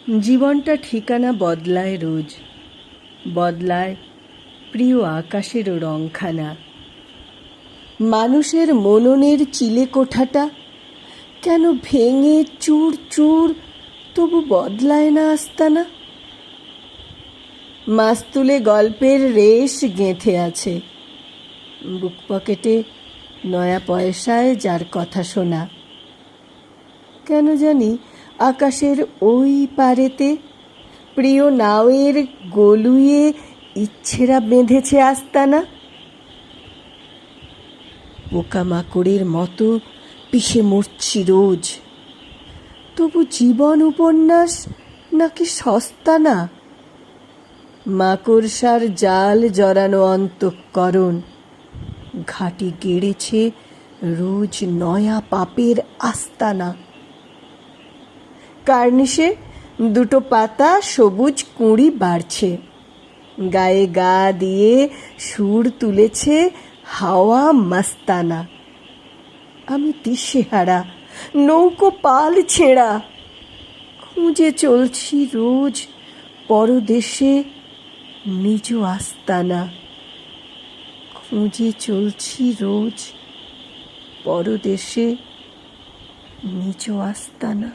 জীবনটা ঠিকানা বদলায় রোজ, বদলায় প্রিয় আকাশেরও রংখানা। মানুষের মননের চিলে কোঠাটা কেন ভেঙে চুর চুর তবু বদলায় না আস্তানা। মাস্তুলে গল্পের রেশ গেঁথে আছে, বুক পকেটে নয়া পয়সায় যার কথা শোনা। কেন জানি আকাশের ওই পারেতে প্রিয় নাওয়ের গলুয়ে ইচ্ছেরা বেঁধেছে আস্তানা। পোকামাকড়ের মতো পিষে মরছি রোজ, তবু জীবন উপন্যাস নাকি সস্তা না। মাকড়সার জাল জড়ানো অন্তঃকরণ ঘাটি গেড়েছে রোজ নয়া পাপের আস্তানা। কার্নিশে দুটো পাতা সবুজ কুঁড়ি বাড়ছে, গায়ে গা দিয়ে সুর তুলেছে হাওয়া মাস্তানা। আমি দিশেহারা, নৌকো পাল ছেঁড়া, খুঁজে চলছি রোজ পরদেশে নিজ আস্তানা। খুঁজে চলছি রোজ পরদেশে নিজ আস্তানা।